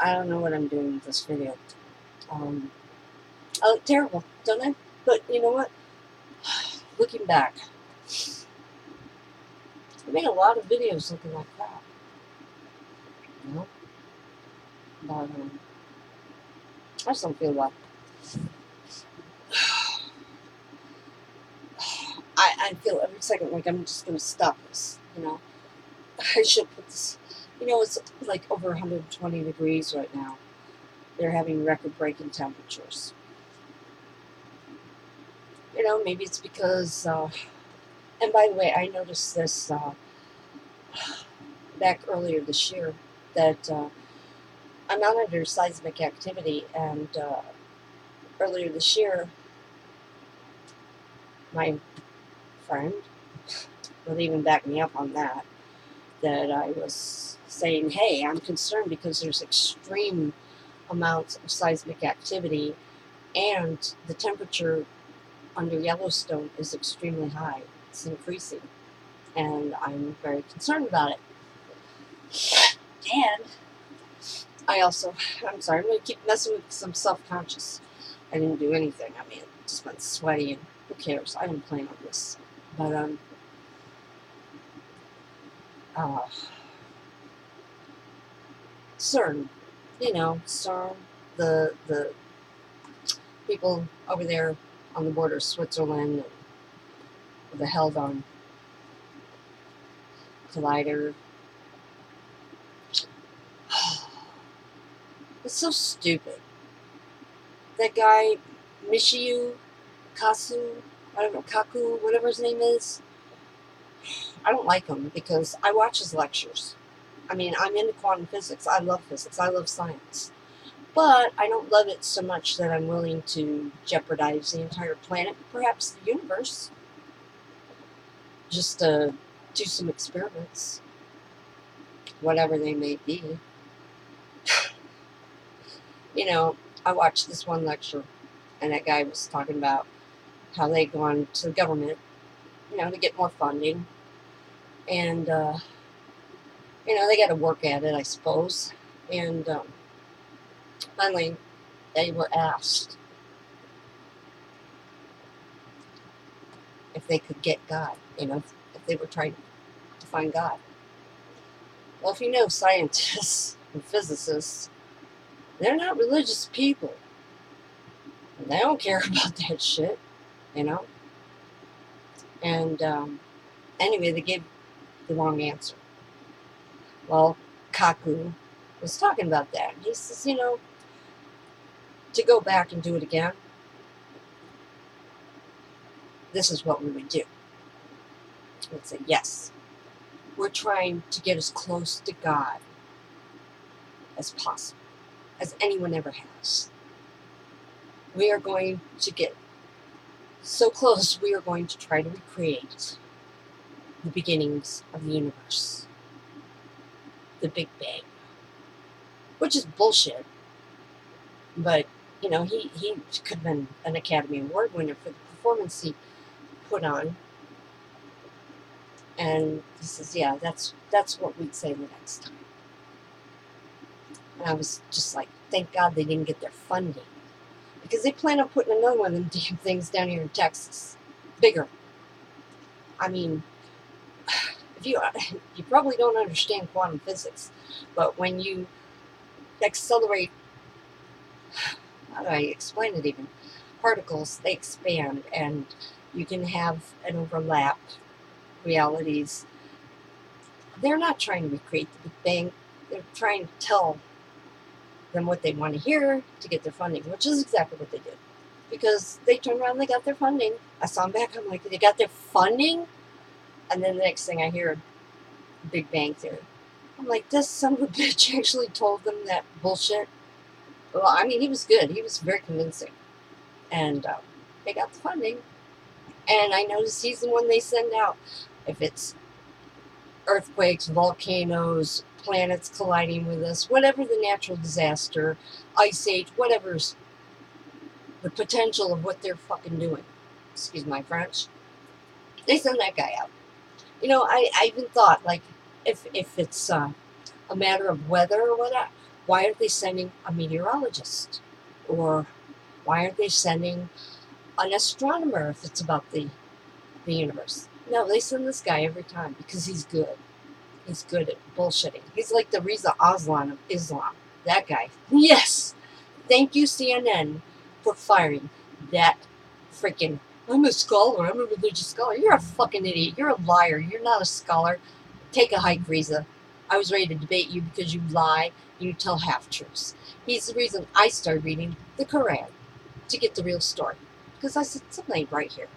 I don't know what I'm doing with this video. I look terrible, don't I? But you know what? Looking back, I made a lot of videos looking like crap. You know? But I just don't feel well. I feel every second like I'm just going to stop this, you know? I should put this, it's like over 120 degrees right now. They're having record-breaking temperatures. Maybe it's because, and by the way, I noticed this back earlier this year that I'm not under seismic activity, and earlier this year, my friend would even back me up on that I was saying, hey, I'm concerned because there's extreme amounts of seismic activity, and the temperature under Yellowstone is extremely high. It's increasing, and I'm very concerned about it. And I'm sorry, I'm going to keep messing with because I'm self-conscious. I didn't do anything. I mean, it just went sweaty, and who cares? I didn't plan on this. But, CERN, CERN, the people over there on the border of Switzerland, and the Hadron Collider. It's so stupid. That guy, Michio Kaku, I don't know, Kaku, whatever his name is, I don't like him because I watch his lectures. I mean, I'm into quantum physics. I love physics. I love science. But I don't love it so much that I'm willing to jeopardize the entire planet, perhaps the universe, just to do some experiments, whatever they may be. I watched this one lecture, and that guy was talking about how they go on to the government, to get more funding. And, they got to work at it, I suppose. And finally, they were asked if they could get God, if they were trying to find God. Well, if you know scientists and physicists, they're not religious people. And they don't care about that shit, And anyway, they gave the wrong answer. Well, Kaku was talking about that. He says, to go back and do it again, this is what we would do. We'd say, yes, we're trying to get as close to God as possible, as anyone ever has. We are going to get so close, we are going to try to recreate the beginnings of the universe, the Big Bang, which is bullshit. But, he could have been an Academy Award winner for the performance he put on. And he says, yeah, that's what we'd say the next time. And I was just like, thank God they didn't get their funding. Because they plan on putting another one of them damn things down here in Texas. Bigger. I mean, if you probably don't understand quantum physics, but when you accelerate, how do I explain it even? Particles, they expand, and you can have an overlap realities. They're not trying to recreate the Big Bang. They're trying to tell them what they want to hear to get their funding, which is exactly what they did. Because they turned around and they got their funding. I saw them back, I'm like, they got their funding? And then the next thing I hear, Big Bang Theory. I'm like, this son of a bitch actually told them that bullshit. Well, I mean, he was good. He was very convincing. And they got the funding. And I noticed he's the one they send out. If it's earthquakes, volcanoes, planets colliding with us, whatever the natural disaster, ice age, whatever's the potential of what they're fucking doing. Excuse my French. They send that guy out. I even thought, like, if it's a matter of weather or whatever, Why aren't they sending a meteorologist? Or why aren't they sending an astronomer if it's about the universe? No, they send this guy every time because he's good. He's good at bullshitting. He's like the Reza Aslan of Islam. That guy. Yes! Thank you, CNN, for firing that freaking, I'm a scholar, I'm a religious scholar. You're a fucking idiot. You're a liar. You're not a scholar. Take a hike, Reza. I was ready to debate you because you lie and you tell half-truths. He's the reason I started reading the Quran, to get the real story. Because I said, something ain't right here.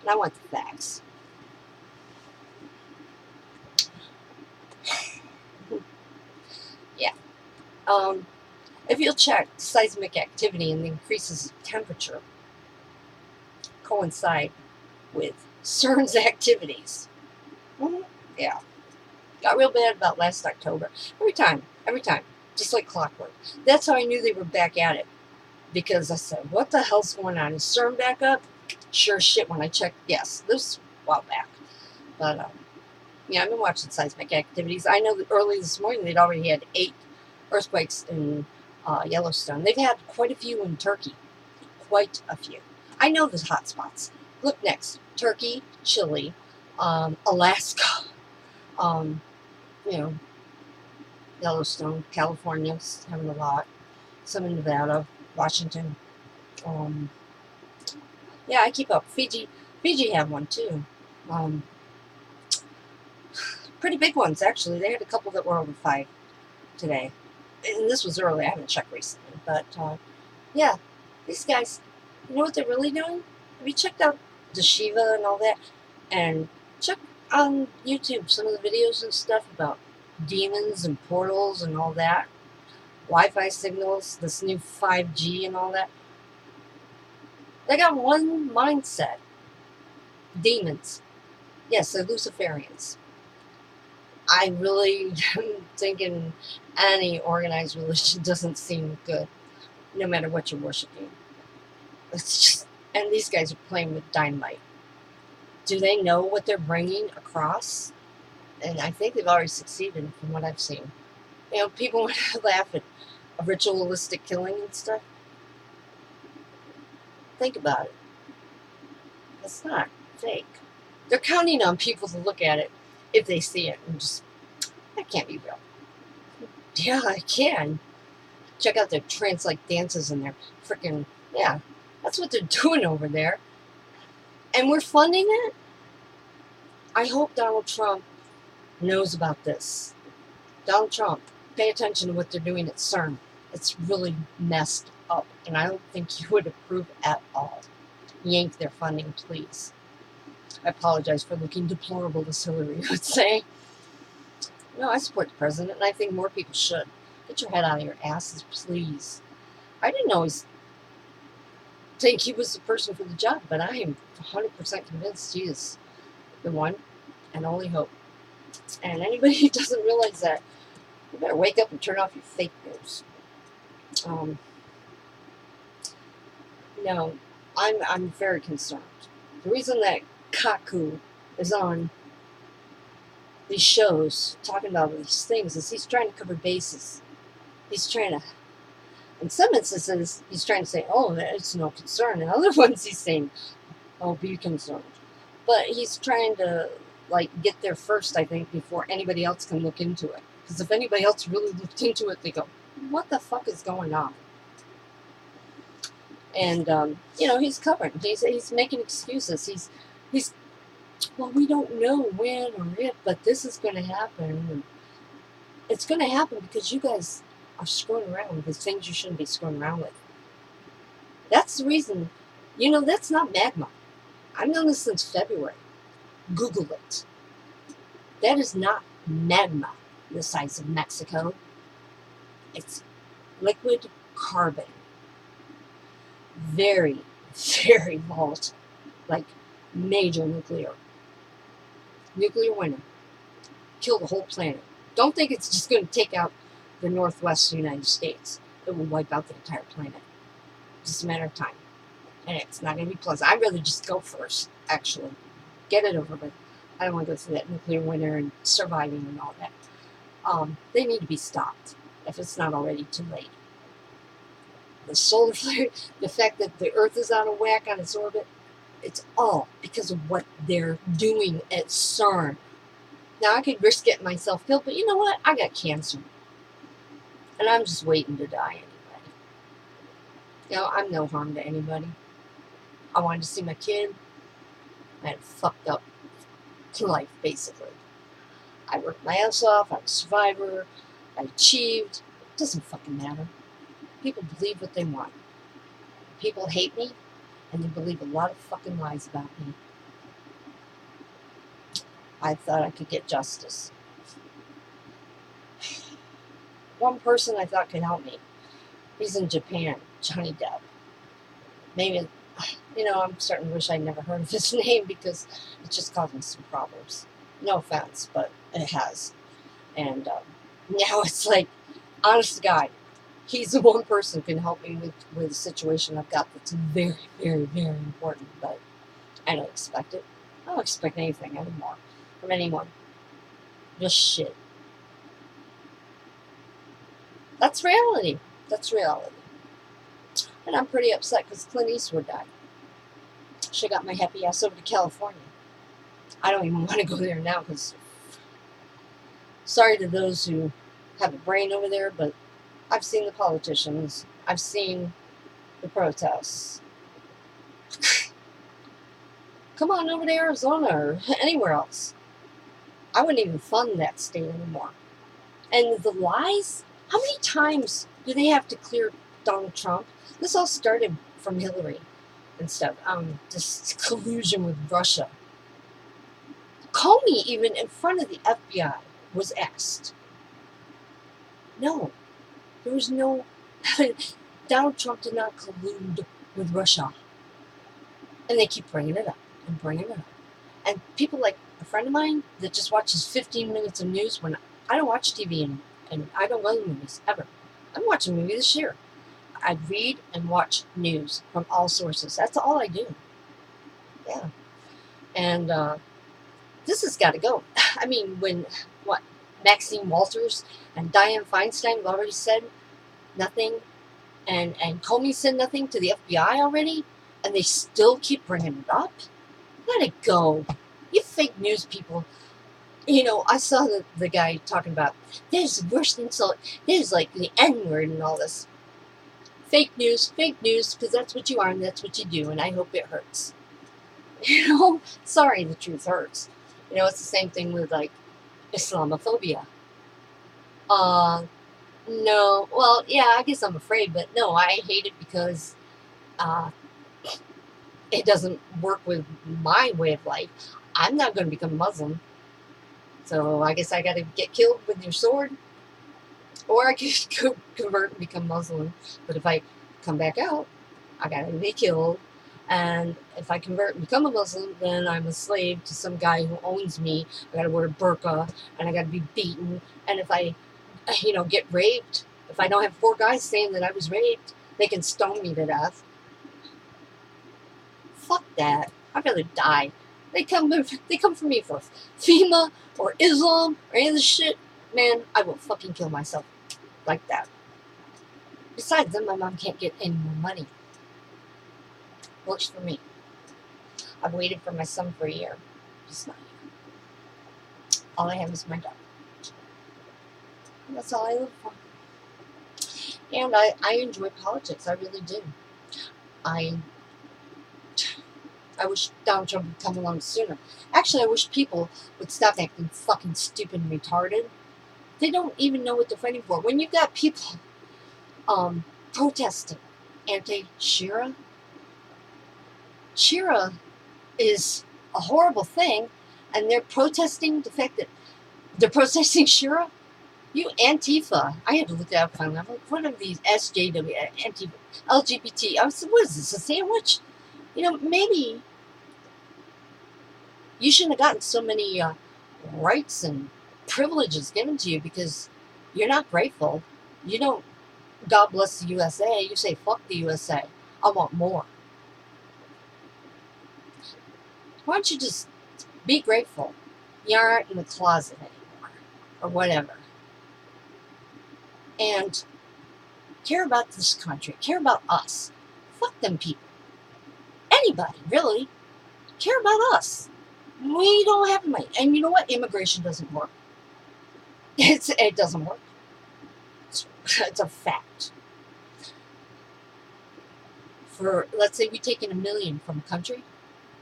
And I want the facts. Yeah. If you'll check, seismic activity and the increases of temperature coincide with CERN's activities. Yeah. Got real bad about last October. Every time. Just like clockwork. That's how I knew they were back at it. Because I said, what the hell's going on? Is CERN back up? Sure shit, when I checked, yes, this was a while back. But, yeah, I've been watching seismic activities. I know that early this morning they'd already had 8 earthquakes in Yellowstone. They've had quite a few in Turkey. Quite a few. I know the hot spots. Look next. Turkey, Chile, Alaska, you know, Yellowstone, California's having a lot. Some in Nevada, Washington. Yeah, I keep up. Fiji have one too. Pretty big ones, actually. They had a couple that were over 5 today. And this was early. I haven't checked recently. But, yeah, these guys, you know what they're really doing? Have you checked out the Shiva and all that? And check on YouTube some of the videos and stuff about demons and portals and all that. Wi-Fi signals, this new 5G and all that. They got one mindset. Demons. Yes, they're Luciferians. I really am thinking any organized religion doesn't seem good, no matter what you're worshiping. It's just, and these guys are playing with dynamite. Do they know what they're bringing across? And I think they've already succeeded from what I've seen. You know, people want to laugh at a ritualistic killing and stuff. Think about it. It's not fake. They're counting on people to look at it if they see it and just, that can't be real. Yeah, I can. Check out their trance-like dances and their freaking, yeah, that's what they're doing over there. And we're funding it? I hope Donald Trump knows about this. Donald Trump, pay attention to what they're doing at CERN. It's really messed up, and I don't think you would approve at all. Yank their funding, please. I apologize for looking deplorable, as Hillary would say. No, I support the president, and I think more people should. Get your head out of your asses, please. I didn't always think he was the person for the job, but I am 100% convinced he is the one and only hope. And anybody who doesn't realize that, you better wake up and turn off your fake news. No, I'm very concerned. The reason that Kaku is on these shows talking about these things is he's trying to cover bases. He's trying to, in some instances, he's trying to say, oh, it's no concern. In other ones, he's saying, oh, be concerned. But he's trying to, like, get there first, I think, before anybody else can look into it. Because if anybody else really looked into it, they go, what the fuck is going on? And, you know, he's covering. He's making excuses. He's well, we don't know when or if, but this is going to happen. And it's going to happen because you guys are screwing around with things you shouldn't be screwing around with. That's the reason, you know, that's not magma. I've known this since February. Google it. That is not magma the size of Mexico. It's liquid carbon. Very, very volatile. Like major nuclear winter. Kill the whole planet. Don't think it's just going to take out the northwest United States. It will wipe out the entire planet. Just a matter of time. And it's not going to be pleasant. I'd rather just go first, actually. Get it over with. I don't want to go through that nuclear winter and surviving and all that. They need to be stopped. if it's not already too late. The solar flare, the fact that the Earth is out of whack on its orbit, it's all because of what they're doing at CERN. Now, I could risk getting myself killed, but you know what? I got cancer. And I'm just waiting to die anyway. You know, I'm no harm to anybody. I wanted to see my kid. I had a fucked up life, basically. I worked my ass off. I'm a survivor. I achieved. It doesn't fucking matter. People believe what they want. People hate me, and they believe a lot of fucking lies about me. I thought I could get justice. One person I thought could help me. He's in Japan, Johnny Depp. Maybe, you know, I'm starting to wish I'd never heard of his name because it just caused me some problems. No offense, but it has. And now it's like, honest to God, he's the one person who can help me with the situation I've got that's very, very, very important. But I don't expect it. I don't expect anything anymore from anyone. Just shit. That's reality. That's reality. And I'm pretty upset because Clint Eastwood died. Should have got my happy ass over to California. I don't even want to go there now because sorry to those who have a brain over there, but I've seen the politicians. I've seen the protests. Come on over to Arizona or anywhere else. I wouldn't even fund that state anymore. And the lies, how many times do they have to clear Donald Trump? This all started from Hillary and stuff. This collusion with Russia. Comey, even in front of the FBI, was asked. No, there was no. Donald Trump did not collude with Russia. And they keep bringing it up and bringing it up. And people like a friend of mine that just watches 15 minutes of news when I don't watch TV and I don't go to movies ever. I'm watching a movie this year. I read and watch news from all sources. That's all I do. Yeah. And this has got to go. I mean, when, Maxine Walters and Dianne Feinstein have already said nothing, and Comey said nothing to the FBI already, and they still keep bringing it up? Let it go. You fake news people. You know, I saw the guy talking about, there's the worst insult, there's like the N-word and all this. Fake news, because that's what you are and that's what you do, and I hope it hurts. You know, sorry, the truth hurts. You know, it's the same thing with, like, Islamophobia. No, well, yeah, I guess I'm afraid, but no, I hate it because it doesn't work with my way of life. I'm not going to become Muslim, so I guess I got to get killed with your sword, or I could convert and become Muslim. But if I come back out, I got to be killed. And if I convert and become a Muslim, then I'm a slave to some guy who owns me. I got to wear a burqa, and I got to be beaten. And if I, get raped, if I don't have 4 guys saying that I was raped, they can stone me to death. Fuck that. I'd rather die. They come for me for FEMA or Islam or any of this shit. Man, I will fucking kill myself like that. Besides, then my mom can't get any more money. Works for me. I've waited for my son for a year. He's not here. All I have is my dog. And that's all I live for. And I enjoy politics. I really do. I wish Donald Trump would come along sooner. Actually, I wish people would stop acting fucking stupid and retarded. They don't even know what they're fighting for. When you've got people protesting anti-Shira, Shira is a horrible thing, and they're protesting the fact that they're protesting Shira. You Antifa, I had to look that up finally. I'm like, what are these SJW, Antifa, LGBT? I was, what is this, a sandwich? Maybe you shouldn't have gotten so many rights and privileges given to you because you're not grateful. You don't, God bless the USA. You say, fuck the USA. I want more. Why don't you just be grateful? You aren't in the closet anymore. Or whatever. and care about this country, care about us. Fuck them people. Anybody, really. Care about us. We don't have money. And you know what? Immigration doesn't work. It doesn't work. It's a fact. For, let's say we take in 1 million from a country,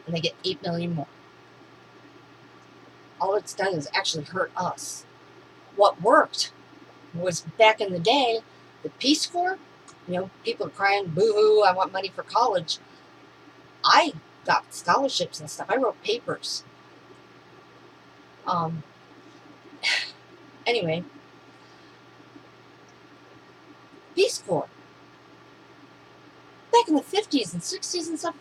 and they get 8 million more. All it's done is actually hurt us. What worked was back in the day, the Peace Corps, people are crying, boo-hoo, I want money for college. I got scholarships and stuff. I wrote papers. Anyway, Peace Corps. Back in the 50s and 60s and stuff,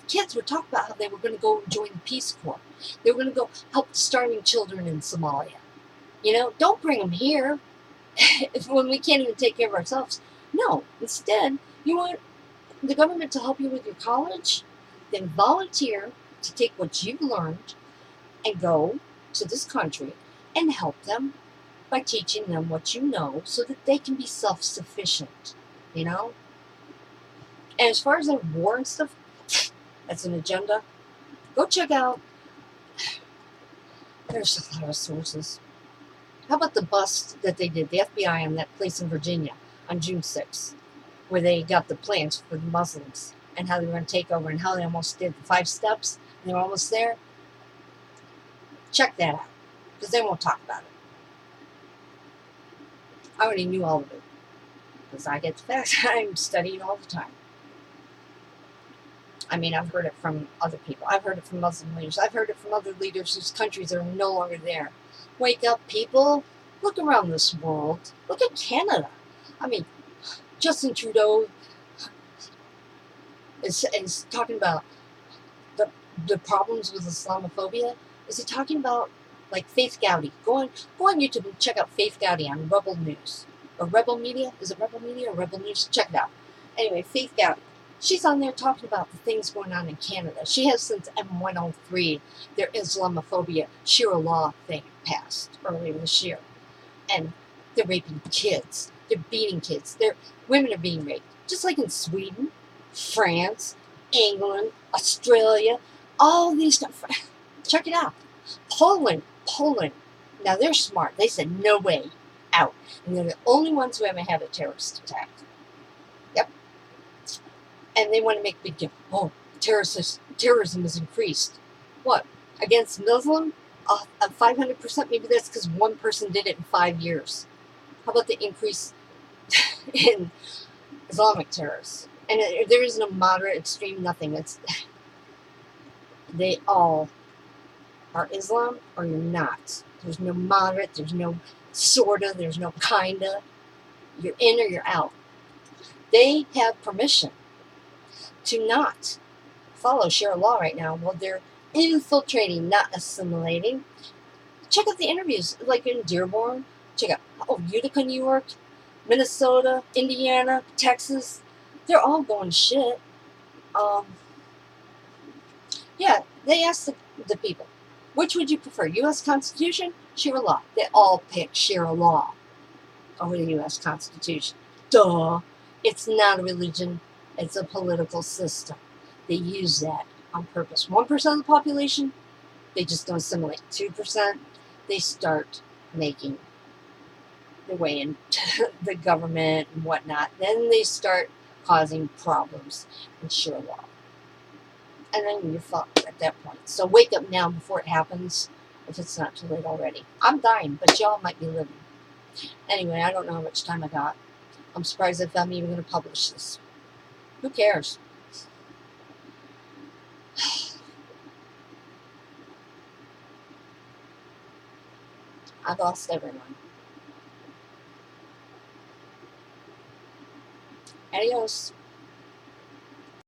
kids would talk about how they were going to go join the Peace Corps. They were going to go help the starving children in Somalia. Don't bring them here when we can't even take care of ourselves. No, instead, you want the government to help you with your college, then volunteer to take what you've learned and go to this country and help them by teaching them what you know so that they can be self-sufficient, And as far as the war and stuff, that's an agenda. Go check out, there's a lot of sources. How about the bust that they did, the FBI on that place in Virginia on June 6th, where they got the plans for the Muslims and how they were going to take over and how they almost did the 5 steps and they were almost there? Check that out, because they won't talk about it. I already knew all of it, because I get the facts. I'm studying all the time. I mean, I've heard it from other people. I've heard it from Muslim leaders. I've heard it from other leaders whose countries are no longer there. Wake up, people. Look around this world. Look at Canada. I mean, Justin Trudeau is talking about the problems with Islamophobia. Is he talking about, like, Faith Gowdy? Go on YouTube and check out Faith Gowdy on Rebel News. Or Rebel Media? Is it Rebel Media or Rebel News? Check it out. Anyway, Faith Gowdy. She's on there talking about the things going on in Canada. She has since M103, their Islamophobia Shira law thing passed earlier this year. And they're raping kids. They're beating kids. Women are being raped. Just like in Sweden, France, England, Australia, all these stuff. Check it out. Poland. Now they're smart. They said no way out. And they're the only ones who haven't had a terrorist attack. Yep. And they want to make big deal. Oh, terrorism has increased. What? Against Muslim? 500%? Maybe that's because one person did it in 5 years. How about the increase in Islamic terrorists? And there is no moderate, extreme, nothing. They all are Islam or you're not. There's no moderate, there's no sorta, there's no kinda. You're in or you're out. They have permission to not follow Sharia law right now. Well, they're infiltrating, not assimilating. Check out the interviews, like in Dearborn. Check out, Utica, New York, Minnesota, Indiana, Texas. They're all going shit. Yeah, they asked the people, which would you prefer, U.S. Constitution, Sharia law? They all pick Sharia law over the U.S. Constitution. Duh. It's not a religion. It's a political system. They use that on purpose. 1% of the population, they just don't assimilate. 2%, they start making their way into the government and whatnot. Then they start causing problems in Sharia law. And then you're fucked at that point. So wake up now before it happens, if it's not too late already. I'm dying, but y'all might be living. Anyway, I don't know how much time I got. I'm surprised if I'm even going to publish this. Who cares? I've lost everyone. Adios.